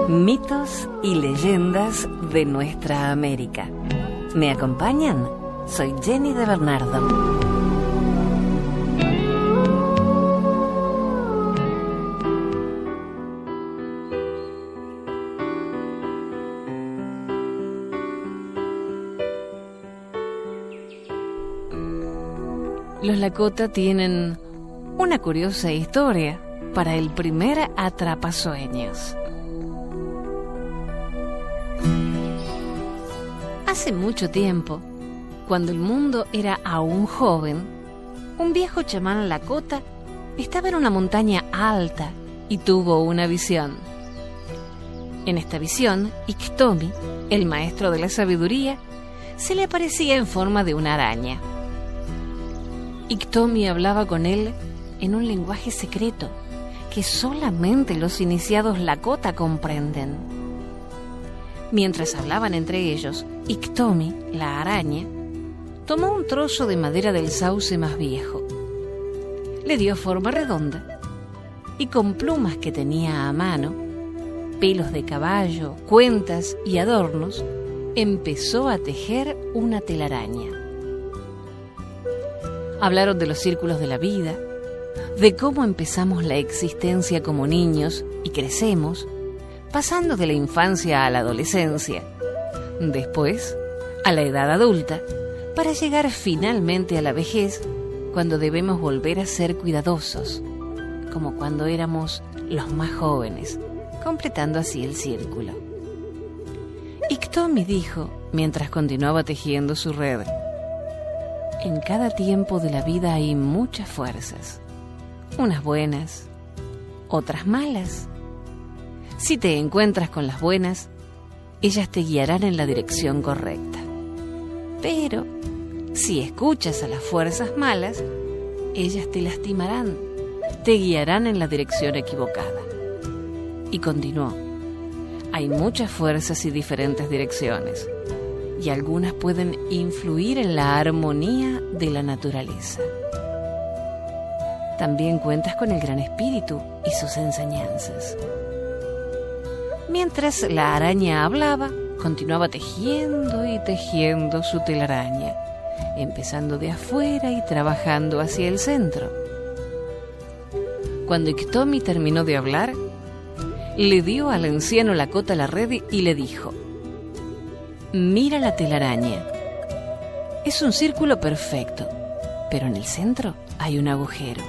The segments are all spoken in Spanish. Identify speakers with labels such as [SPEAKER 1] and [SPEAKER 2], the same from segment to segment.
[SPEAKER 1] Mitos y leyendas de nuestra América. ¿Me acompañan? Soy Jenny de Bernardo. Los Lakota tienen una curiosa historia para el primer atrapasueños. Hace mucho tiempo, cuando el mundo era aún joven, un viejo chamán Lakota estaba en una montaña alta y tuvo una visión. En esta visión, Iktomi, el maestro de la sabiduría, se le aparecía en forma de una araña. Iktomi hablaba con él en un lenguaje secreto que solamente los iniciados Lakota comprenden. Mientras hablaban entre ellos, Iktomi, la araña, tomó un trozo de madera del sauce más viejo, le dio forma redonda y con plumas que tenía a mano, pelos de caballo, cuentas y adornos, empezó a tejer una telaraña. Hablaron de los círculos de la vida, de cómo empezamos la existencia como niños y crecemos, pasando de la infancia a la adolescencia, después a la edad adulta, para llegar finalmente a la vejez, cuando debemos volver a ser cuidadosos, como cuando éramos los más jóvenes, completando así el círculo. Iktomi dijo, mientras continuaba tejiendo su red: en cada tiempo de la vida hay muchas fuerzas, unas buenas, otras malas. Si te encuentras con las buenas, ellas te guiarán en la dirección correcta. Pero si escuchas a las fuerzas malas, ellas te lastimarán, te guiarán en la dirección equivocada. Y continuó: hay muchas fuerzas y diferentes direcciones, y algunas pueden influir en la armonía de la naturaleza. También cuentas con el Gran Espíritu y sus enseñanzas. Mientras la araña hablaba, continuaba tejiendo y tejiendo su telaraña, empezando de afuera y trabajando hacia el centro. Cuando Iktomi terminó de hablar, le dio al anciano Lakota la red y le dijo: mira la telaraña. Es un círculo perfecto, pero en el centro hay un agujero.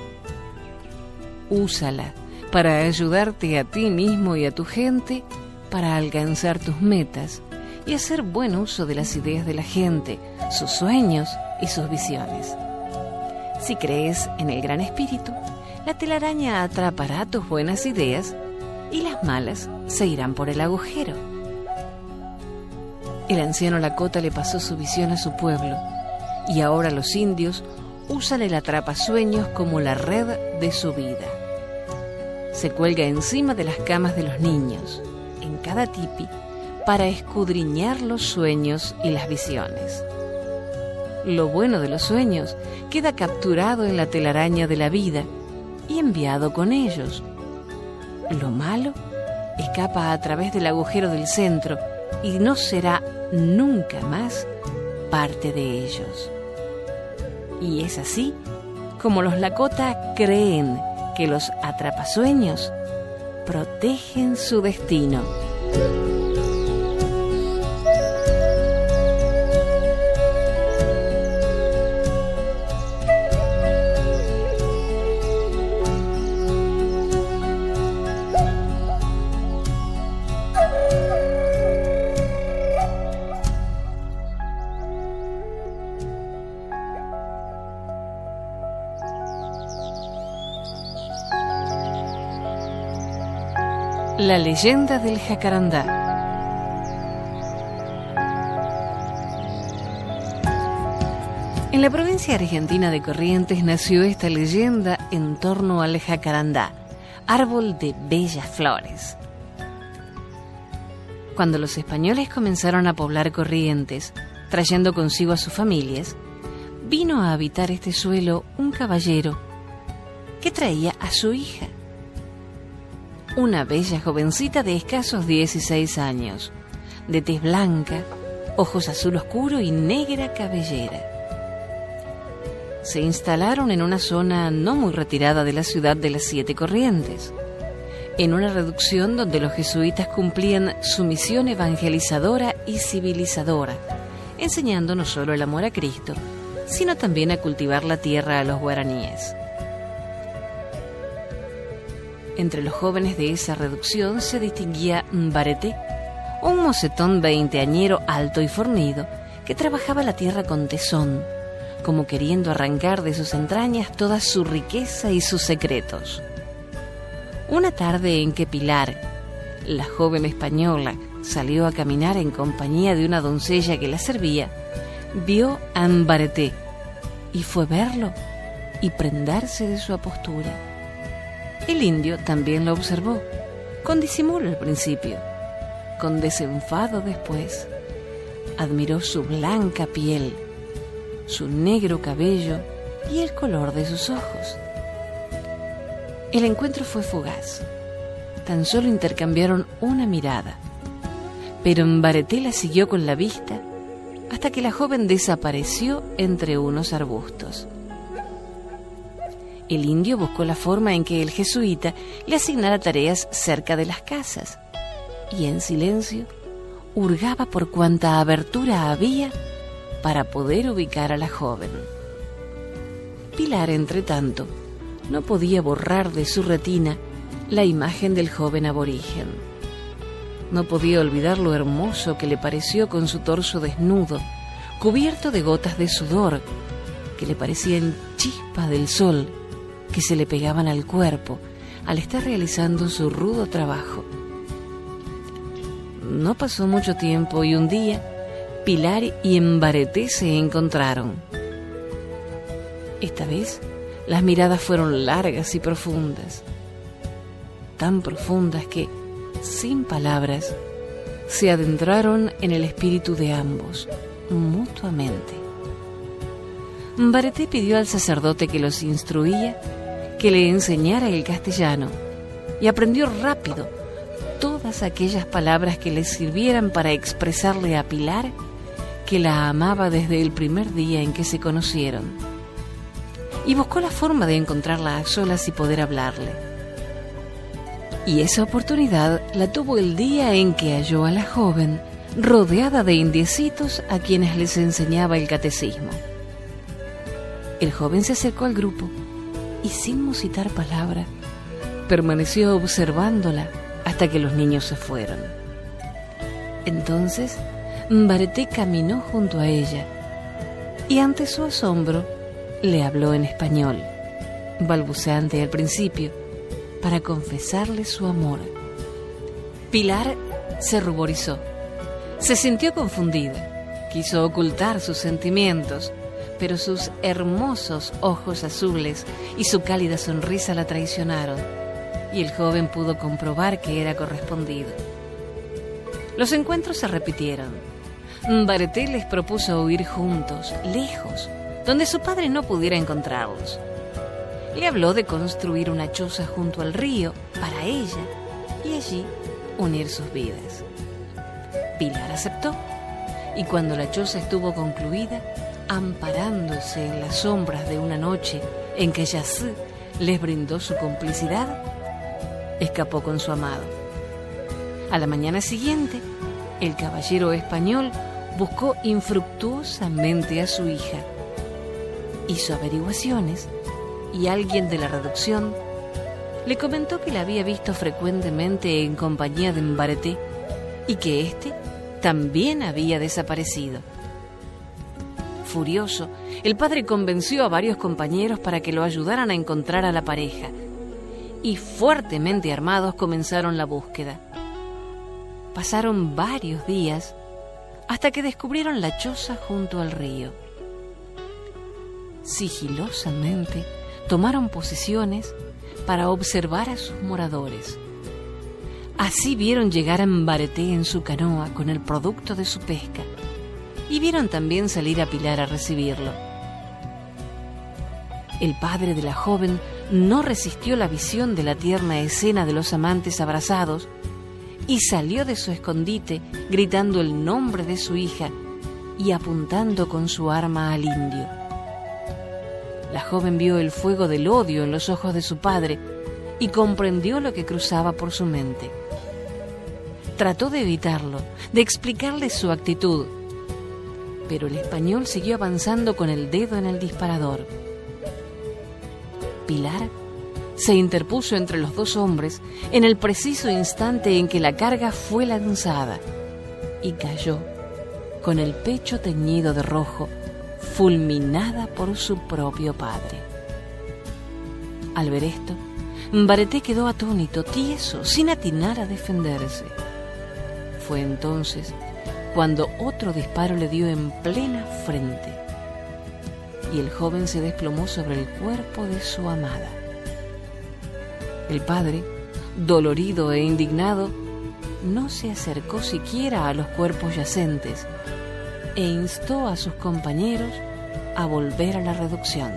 [SPEAKER 1] Úsala para ayudarte a ti mismo y a tu gente para alcanzar tus metas y hacer buen uso de las ideas de la gente, sus sueños y sus visiones. Si crees en el Gran Espíritu, la telaraña atrapará tus buenas ideas y las malas se irán por el agujero. El anciano Lakota le pasó su visión a su pueblo, y ahora los indios usan el atrapasueños como la red de su vida. Se cuelga encima de las camas de los niños, en cada tipi, para escudriñar los sueños y las visiones. Lo bueno de los sueños queda capturado en la telaraña de la vida y enviado con ellos. Lo malo escapa a través del agujero del centro y no será nunca más parte de ellos. Y es así como los Lakota creen que los atrapasueños protegen su destino. La leyenda del jacarandá. En la provincia argentina de Corrientes nació esta leyenda en torno al jacarandá, árbol de bellas flores. Cuando los españoles comenzaron a poblar Corrientes, trayendo consigo a sus familias, vino a habitar este suelo un caballero que traía a su hija. una bella jovencita de escasos 16 años, de tez blanca, ojos azul oscuro y negra cabellera. Se instalaron en una zona no muy retirada de la ciudad de las Siete Corrientes, en una reducción donde los jesuitas cumplían su misión evangelizadora y civilizadora, enseñando no solo el amor a Cristo, sino también a cultivar la tierra a los guaraníes. Entre los jóvenes de esa reducción se distinguía Mbareté, un mocetón veinteañero alto y fornido que trabajaba la tierra con tesón, como queriendo arrancar de sus entrañas toda su riqueza y sus secretos. Una tarde en que Pilar, la joven española, salió a caminar en compañía de una doncella que la servía, vio a Mbareté y fue verlo y prendarse de su apostura. El indio también lo observó, con disimulo al principio, con desenfado después. Admiró su blanca piel, su negro cabello y el color de sus ojos. El encuentro fue fugaz. Tan solo intercambiaron una mirada, pero Mbareté la siguió con la vista hasta que la joven desapareció entre unos arbustos. El indio buscó la forma en que el jesuita le asignara tareas cerca de las casas y en silencio hurgaba por cuanta abertura había para poder ubicar a la joven. Pilar, entretanto, no podía borrar de su retina la imagen del joven aborigen. No podía olvidar lo hermoso que le pareció con su torso desnudo, cubierto de gotas de sudor, que le parecían chispas del sol que se le pegaban al cuerpo al estar realizando su rudo trabajo. No pasó mucho tiempo y un día Pilar y Mbareté se encontraron. Esta vez las miradas fueron largas y profundas, tan profundas que, sin palabras, se adentraron en el espíritu de ambos, mutuamente. Mbareté pidió al sacerdote que los instruía que le enseñara el castellano y aprendió rápido todas aquellas palabras que le sirvieran para expresarle a Pilar que la amaba desde el primer día en que se conocieron, y buscó la forma de encontrarla a solas y poder hablarle. Y esa oportunidad la tuvo el día en que halló a la joven rodeada de indiecitos a quienes les enseñaba el catecismo. El joven se acercó al grupo y, sin musitar palabra, permaneció observándola hasta que los niños se fueron. Entonces Mbareté caminó junto a ella y, ante su asombro, le habló en español, balbuceante al principio, para confesarle su amor. Pilar se ruborizó, se sintió confundida, quiso ocultar sus sentimientos, pero sus hermosos ojos azules y su cálida sonrisa la traicionaron, y el joven pudo comprobar que era correspondido. Los encuentros se repitieron. Mbareté les propuso huir juntos, lejos, donde su padre no pudiera encontrarlos. Le habló de construir una choza junto al río para ella y allí unir sus vidas. Pilar aceptó, y cuando la choza estuvo concluida, amparándose en las sombras de una noche en que Yazú les brindó su complicidad, escapó con su amado. A la mañana siguiente, el caballero español buscó infructuosamente a su hija. Hizo averiguaciones y alguien de la reducción le comentó que la había visto frecuentemente en compañía de Mbareté y que éste también había desaparecido. Furioso, el padre convenció a varios compañeros para que lo ayudaran a encontrar a la pareja y, fuertemente armados, comenzaron la búsqueda. Pasaron varios días hasta que descubrieron la choza junto al río. Sigilosamente tomaron posiciones para observar a sus moradores. Así vieron llegar a Mbareté en su canoa con el producto de su pesca y vieron también salir a Pilar a recibirlo. El padre de la joven no resistió la visión de la tierna escena de los amantes abrazados y salió de su escondite gritando el nombre de su hija y apuntando con su arma al indio. La joven vio el fuego del odio en los ojos de su padre y comprendió lo que cruzaba por su mente. Trató de evitarlo, de explicarle su actitud, pero el español siguió avanzando con el dedo en el disparador. Pilar se interpuso entre los dos hombres en el preciso instante en que la carga fue lanzada y cayó con el pecho teñido de rojo, fulminada por su propio padre. Al ver esto, Bareté quedó atónito, tieso, sin atinar a defenderse. Fue entonces cuando otro disparo le dio en plena frente y el joven se desplomó sobre el cuerpo de su amada. El padre, dolorido e indignado, no se acercó siquiera a los cuerpos yacentes e instó a sus compañeros a volver a la reducción.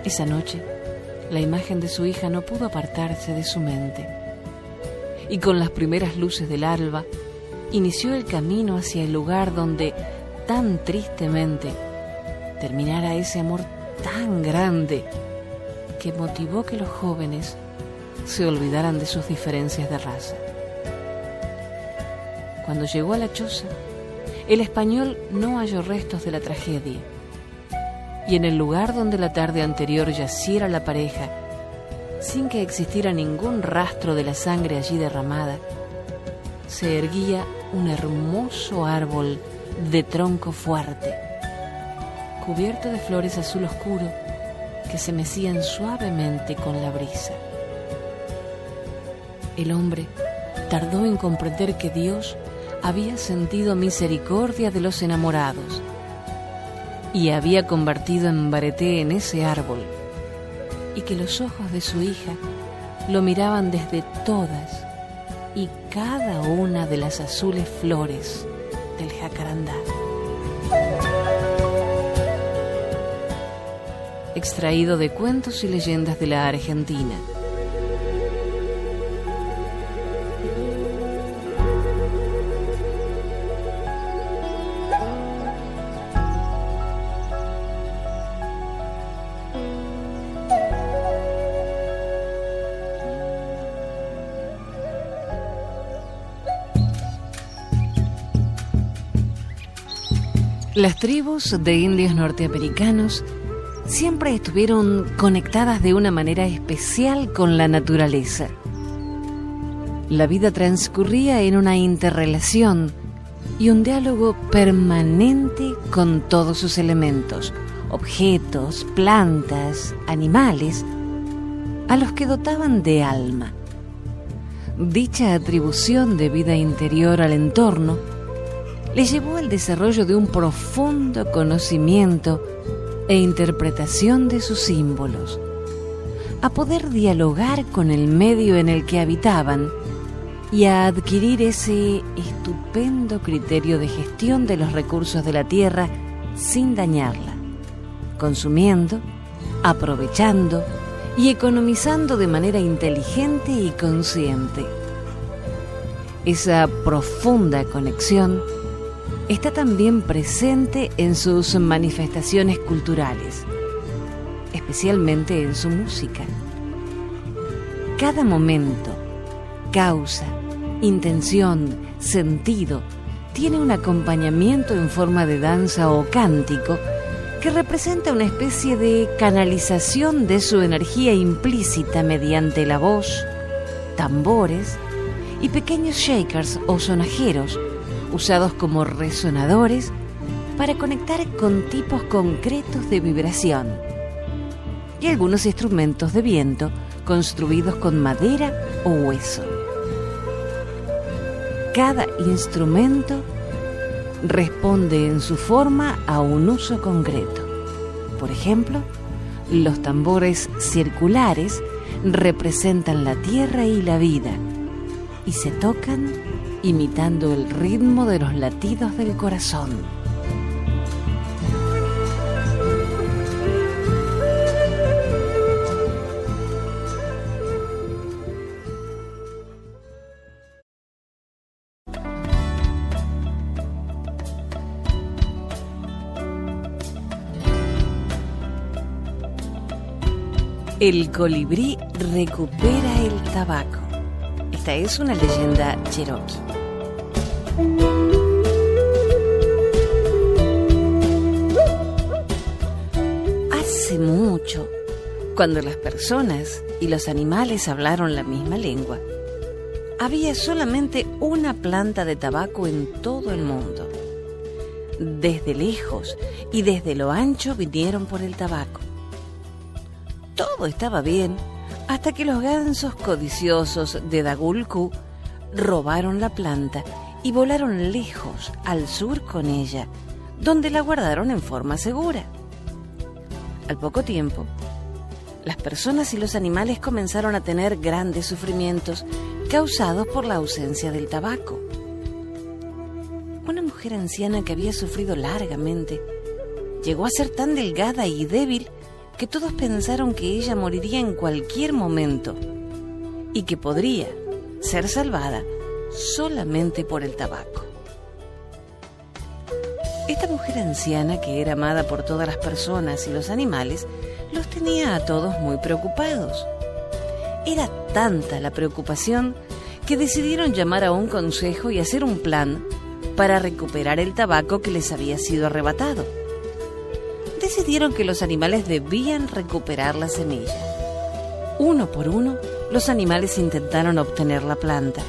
[SPEAKER 1] Esa noche, la imagen de su hija no pudo apartarse de su mente, y con las primeras luces del alba, inició el camino hacia el lugar donde, tan tristemente, terminara ese amor tan grande que motivó que los jóvenes se olvidaran de sus diferencias de raza. Cuando llegó a la choza, el español no halló restos de la tragedia, y en el lugar donde la tarde anterior yaciera la pareja, sin que existiera ningún rastro de la sangre allí derramada, se erguía un hermoso árbol de tronco fuerte, cubierto de flores azul oscuro que se mecían suavemente con la brisa. El hombre tardó en comprender que Dios había sentido misericordia de los enamorados y había convertido en Bareté en ese árbol, y que los ojos de su hija lo miraban desde todas y cada una de las azules flores del jacarandá. Extraído de Cuentos y Leyendas de la Argentina. Las tribus de indios norteamericanos siempre estuvieron conectadas de una manera especial con la naturaleza. La vida transcurría en una interrelación y un diálogo permanente con todos sus elementos, objetos, plantas, animales, a los que dotaban de alma. Dicha atribución de vida interior al entorno le llevó al desarrollo de un profundo conocimiento e interpretación de sus símbolos, a poder dialogar con el medio en el que habitaban y a adquirir ese estupendo criterio de gestión de los recursos de la tierra sin dañarla, consumiendo, aprovechando y economizando de manera inteligente y consciente. Esa profunda conexión está también presente en sus manifestaciones culturales, especialmente en su música. Cada momento, causa, intención, sentido, tiene un acompañamiento en forma de danza o cántico que representa una especie de canalización de su energía implícita mediante la voz, tambores y pequeños shakers o sonajeros usados como resonadores para conectar con tipos concretos de vibración, y algunos instrumentos de viento construidos con madera o hueso. Cada instrumento responde en su forma a un uso concreto. Por ejemplo, los tambores circulares representan la tierra y la vida y se tocan imitando el ritmo de los latidos del corazón. El colibrí recupera el tabaco. Esta es una leyenda cherokee. Hace mucho, cuando las personas y los animales hablaron la misma lengua, había solamente una planta de tabaco en todo el mundo. Desde lejos y desde lo ancho vinieron por el tabaco. Todo estaba bien hasta que los gansos codiciosos de Dagulku robaron la planta y volaron lejos al sur con ella, donde la guardaron en forma segura. Al poco tiempo, las personas y los animales comenzaron a tener grandes sufrimientos causados por la ausencia del tabaco. Una mujer anciana que había sufrido largamente llegó a ser tan delgada y débil que todos pensaron que ella moriría en cualquier momento y que podría ser salvada solamente por el tabaco. Esta mujer anciana, que era amada por todas las personas y los animales, los tenía a todos muy preocupados. Era tanta la preocupación que decidieron llamar a un consejo y hacer un plan para recuperar el tabaco que les había sido arrebatado. Decidieron que los animales debían recuperar la semilla. Uno por uno, los animales intentaron obtener la planta,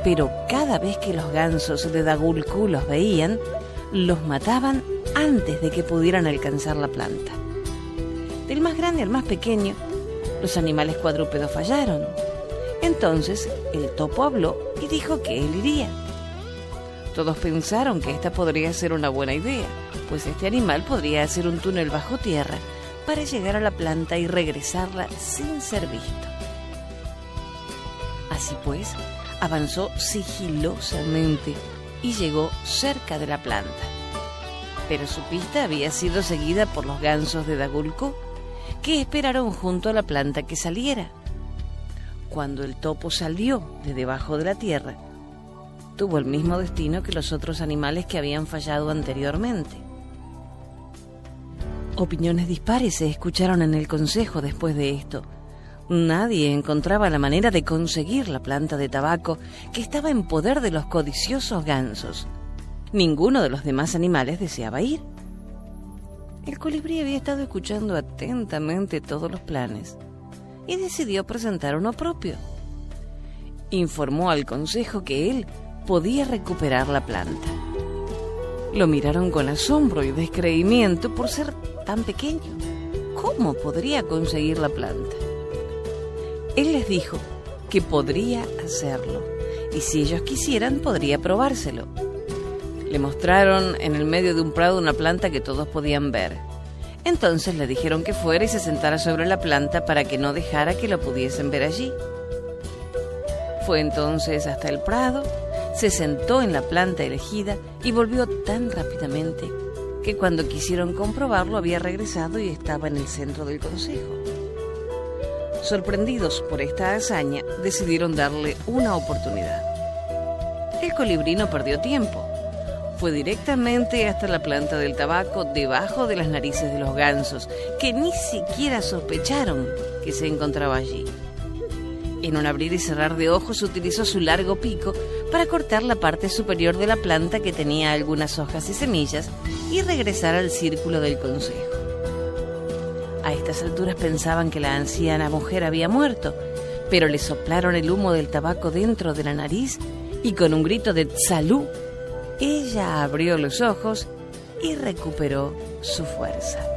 [SPEAKER 1] pero cada vez que los gansos de Dagulku los veían, los mataban antes de que pudieran alcanzar la planta. Del más grande al más pequeño, los animales cuadrúpedos fallaron. Entonces el topo habló y dijo que él iría. Todos pensaron que esta podría ser una buena idea, pues este animal podría hacer un túnel bajo tierra para llegar a la planta y regresarla sin ser visto. Así pues, avanzó sigilosamente y llegó cerca de la planta. Pero su pista había sido seguida por los gansos de Dagulku, que esperaron junto a la planta que saliera. Cuando el topo salió de debajo de la tierra, tuvo el mismo destino que los otros animales que habían fallado anteriormente. Opiniones dispares se escucharon en el consejo después de esto. Nadie encontraba la manera de conseguir la planta de tabaco que estaba en poder de los codiciosos gansos. Ninguno de los demás animales deseaba ir. El colibrí había estado escuchando atentamente todos los planes y decidió presentar uno propio. Informó al consejo que él podía recuperar la planta. Lo miraron con asombro y descreimiento por ser tan pequeño. ¿Cómo podría conseguir la planta? Él les dijo que podría hacerlo y si ellos quisieran podría probárselo. Le mostraron en el medio de un prado una planta que todos podían ver. Entonces le dijeron que fuera y se sentara sobre la planta para que no dejara que lo pudiesen ver allí. Fue entonces hasta el prado, se sentó en la planta elegida y volvió tan rápidamente que cuando quisieron comprobarlo había regresado y estaba en el centro del consejo. Sorprendidos por esta hazaña, decidieron darle una oportunidad. El colibrí no perdió tiempo. Fue directamente hasta la planta del tabaco debajo de las narices de los gansos, que ni siquiera sospecharon que se encontraba allí. En un abrir y cerrar de ojos utilizó su largo pico para cortar la parte superior de la planta que tenía algunas hojas y semillas y regresar al círculo del consejo. A estas alturas pensaban que la anciana mujer había muerto, pero le soplaron el humo del tabaco dentro de la nariz y con un grito de ¡Salud! Ella abrió los ojos y recuperó su fuerza.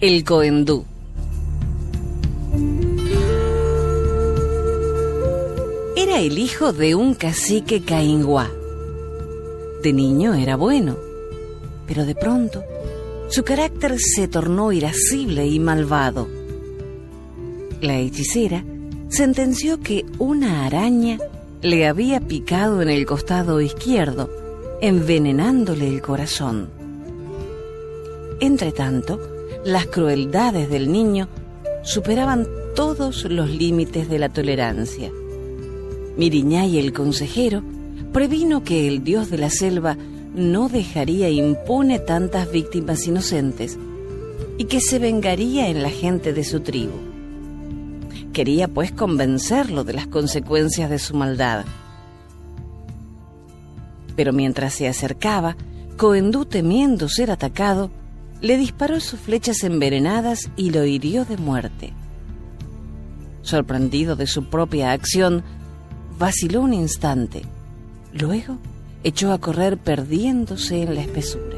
[SPEAKER 1] El Coendú. Era el hijo de un cacique cainguá. De niño era bueno, pero de pronto su carácter se tornó irascible y malvado. La hechicera sentenció que una araña le había picado en el costado izquierdo, envenenándole el corazón. Entretanto, las crueldades del niño superaban todos los límites de la tolerancia. Miriñay, el consejero, previno que el dios de la selva no dejaría impune tantas víctimas inocentes y que se vengaría en la gente de su tribu. Quería, pues, convencerlo de las consecuencias de su maldad. Pero mientras se acercaba, Coendú, temiendo ser atacado, le disparó sus flechas envenenadas y lo hirió de muerte. Sorprendido de su propia acción, vaciló un instante. Luego echó a correr perdiéndose en la espesura.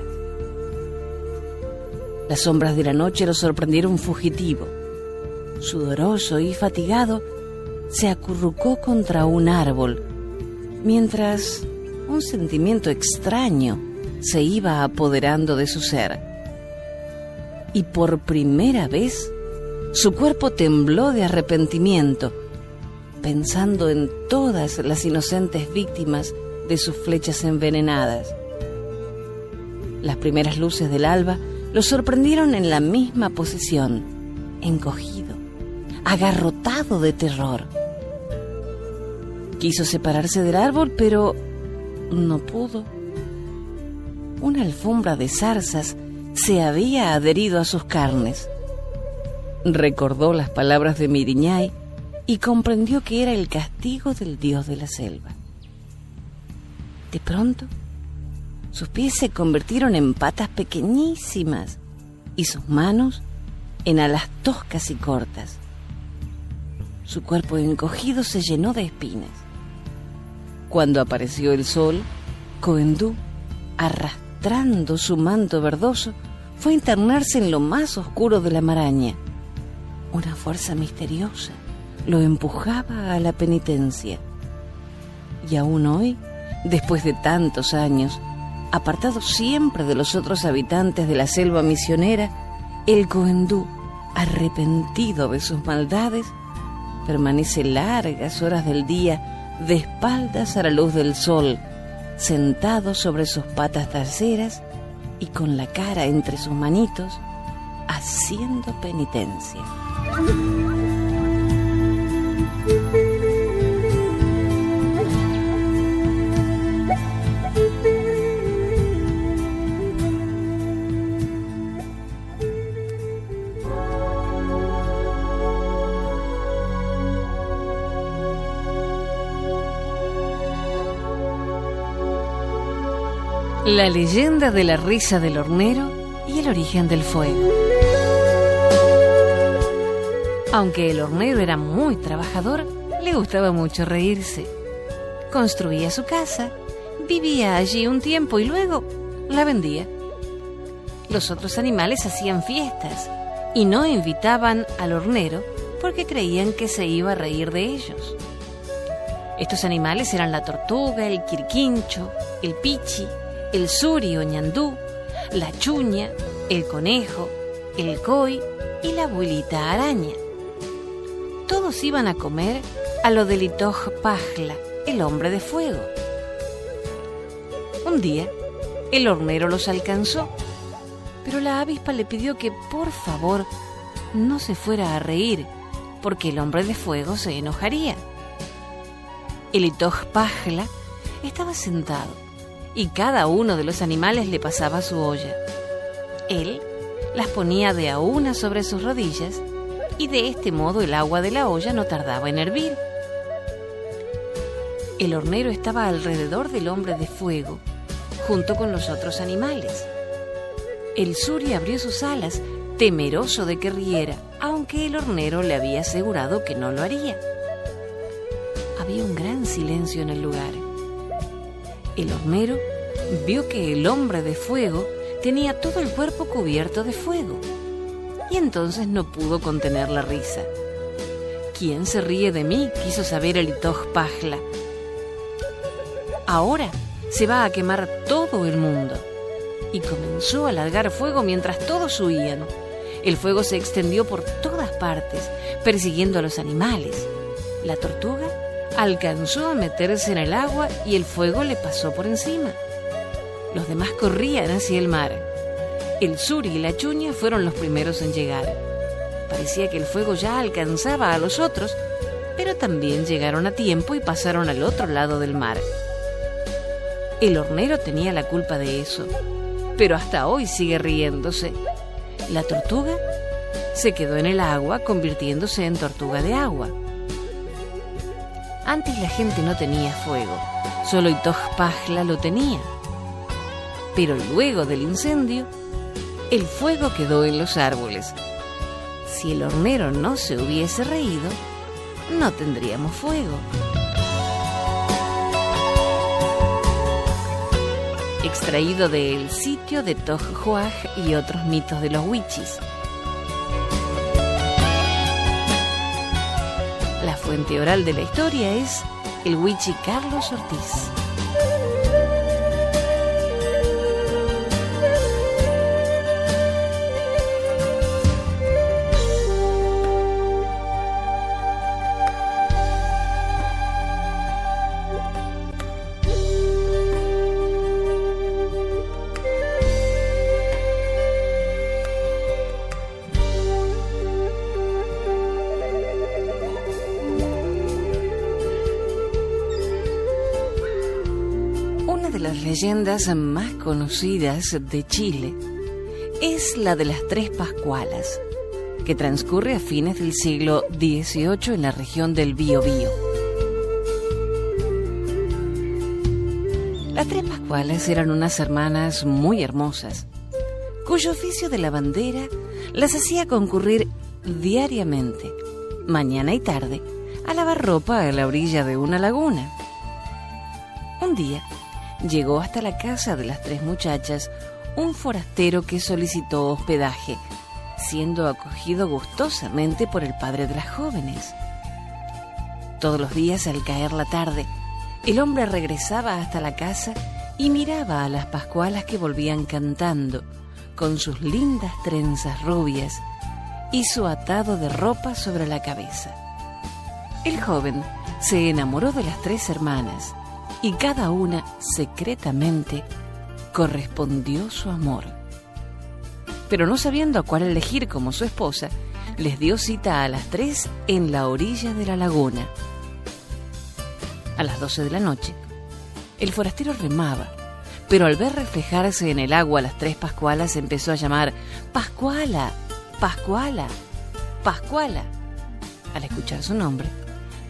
[SPEAKER 1] Las sombras de la noche lo sorprendieron fugitivo. Sudoroso y fatigado, se acurrucó contra un árbol, mientras un sentimiento extraño se iba apoderando de su ser. Y por primera vez, su cuerpo tembló de arrepentimiento, pensando en todas las inocentes víctimas de sus flechas envenenadas. Las primeras luces del alba lo sorprendieron en la misma posición, encogido, agarrotado de terror. Quiso separarse del árbol, pero no pudo. Una alfombra de zarzas se había adherido a sus carnes. Recordó las palabras de Miriñay y comprendió que era el castigo del dios de la selva. De pronto, sus pies se convirtieron en patas pequeñísimas y sus manos en alas toscas y cortas. Su cuerpo encogido se llenó de espinas. Cuando apareció el sol, Coendú, arrastrando su manto verdoso, fue a internarse en lo más oscuro de la maraña. Una fuerza misteriosa lo empujaba a la penitencia. Y aún hoy, después de tantos años, apartado siempre de los otros habitantes de la selva misionera, el Coendú, arrepentido de sus maldades, permanece largas horas del día de espaldas a la luz del sol, sentado sobre sus patas traseras y con la cara entre sus manitos, haciendo penitencia. La leyenda de la risa del hornero y el origen del fuego. Aunque el hornero era muy trabajador, le gustaba mucho reírse. Construía su casa, vivía allí un tiempo y luego la vendía. Los otros animales hacían fiestas y no invitaban al hornero porque creían que se iba a reír de ellos. Estos animales eran la tortuga, el quirquincho, el pichi, el suri o ñandú, la chuña, el conejo, el coi y la abuelita araña. Todos iban a comer a lo del Itoj Pajla, el hombre de fuego. Un día, el hornero los alcanzó, pero la avispa le pidió que por favor no se fuera a reír, porque el hombre de fuego se enojaría. El Itoj Pajla estaba sentado y cada uno de los animales le pasaba su olla. Él las ponía de a una sobre sus rodillas y de este modo el agua de la olla no tardaba en hervir. El hornero estaba alrededor del hombre de fuego, junto con los otros animales. El suri abrió sus alas, temeroso de que riera, aunque el hornero le había asegurado que no lo haría. Había un gran silencio en el lugar. El hornero vio que el hombre de fuego tenía todo el cuerpo cubierto de fuego. y entonces no pudo contener la risa. ¿Quién se ríe de mí?, quiso saber el Itoj Pajla. Ahora se va a quemar todo el mundo. Y comenzó a largar fuego mientras todos huían. El fuego se extendió por todas partes, persiguiendo a los animales. La tortuga alcanzó a meterse en el agua y el fuego le pasó por encima. Los demás corrían hacia el mar. El Suri y la Chuña fueron los primeros en llegar. Parecía que el fuego ya alcanzaba a los otros, pero también llegaron a tiempo y pasaron al otro lado del mar. El hornero tenía la culpa de eso, pero hasta hoy sigue riéndose. La tortuga se quedó en el agua, convirtiéndose en tortuga de agua. Antes la gente no tenía fuego, solo Itoj Pajla lo tenía. Pero luego del incendio, el fuego quedó en los árboles. Si el hornero no se hubiese reído, no tendríamos fuego. Extraído del sitio de Toj Huaj y otros mitos de los Wichis. La fuente oral de la historia es el Wichi Carlos Ortiz. Las leyendas más conocidas de Chile es la de las Tres Pascualas, que transcurre a fines del siglo XVIII en la región del Biobío. Las Tres Pascualas eran unas hermanas muy hermosas, cuyo oficio de lavandera las hacía concurrir diariamente, mañana y tarde, a lavar ropa a la orilla de una laguna. Un día llegó hasta la casa de las tres muchachas un forastero que solicitó hospedaje, siendo acogido gustosamente por el padre de las jóvenes. Todos los días, al caer la tarde, el hombre regresaba hasta la casa y miraba a las pascualas que volvían cantando, con sus lindas trenzas rubias y su atado de ropa sobre la cabeza. El joven se enamoró de las tres hermanas, y cada una secretamente correspondió su amor. Pero no sabiendo a cuál elegir como su esposa, les dio cita a las tres en la orilla de la laguna. A las 12 de la noche, el forastero remaba, pero al ver reflejarse en el agua las tres pascualas empezó a llamar «Pascuala, Pascuala, Pascuala». Al escuchar su nombre,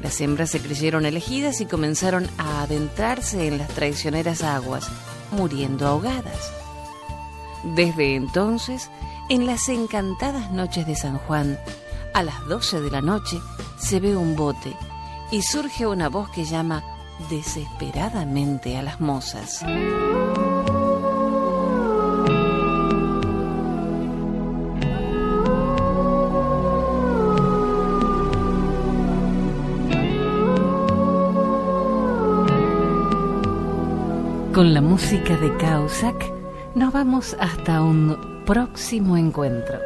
[SPEAKER 1] las hembras se creyeron elegidas y comenzaron a adentrarse en las traicioneras aguas, muriendo ahogadas. Desde entonces, en las encantadas noches de San Juan, a las 12 de la noche, se ve un bote y surge una voz que llama desesperadamente a las mozas. Con la música de Causac nos vamos hasta un próximo encuentro.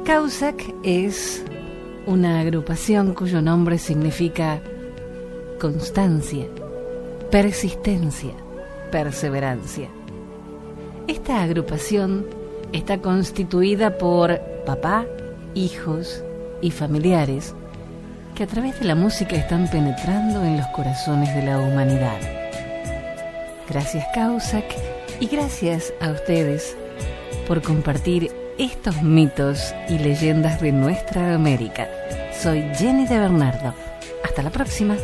[SPEAKER 1] Causac es una agrupación cuyo nombre significa constancia, persistencia, perseverancia. Esta agrupación está constituida por papá, hijos y familiares que a través de la música están penetrando en los corazones de la humanidad. Gracias Causac y gracias a ustedes por compartir estos mitos y leyendas de nuestra América. Soy Jenny de Bernardo. Hasta la próxima.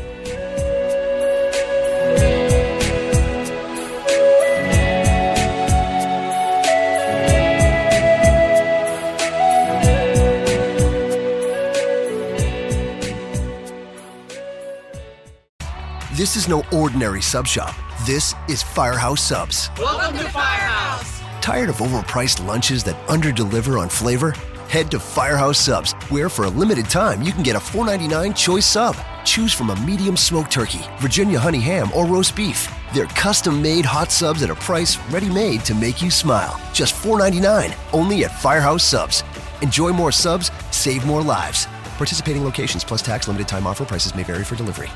[SPEAKER 2] This is no ordinary sub shop. This is Firehouse Subs.
[SPEAKER 3] Welcome to Firehouse.
[SPEAKER 2] Tired of overpriced lunches that underdeliver on flavor? Head to Firehouse Subs, where for a limited time you can get a $4.99 choice sub. Choose from a medium smoked turkey, Virginia honey ham, or roast beef. They're custom-made hot subs at a price ready-made to make you smile. Just $4.99, only at Firehouse Subs. Enjoy more subs, save more lives. Participating locations plus tax, limited time offer. Prices may vary for delivery.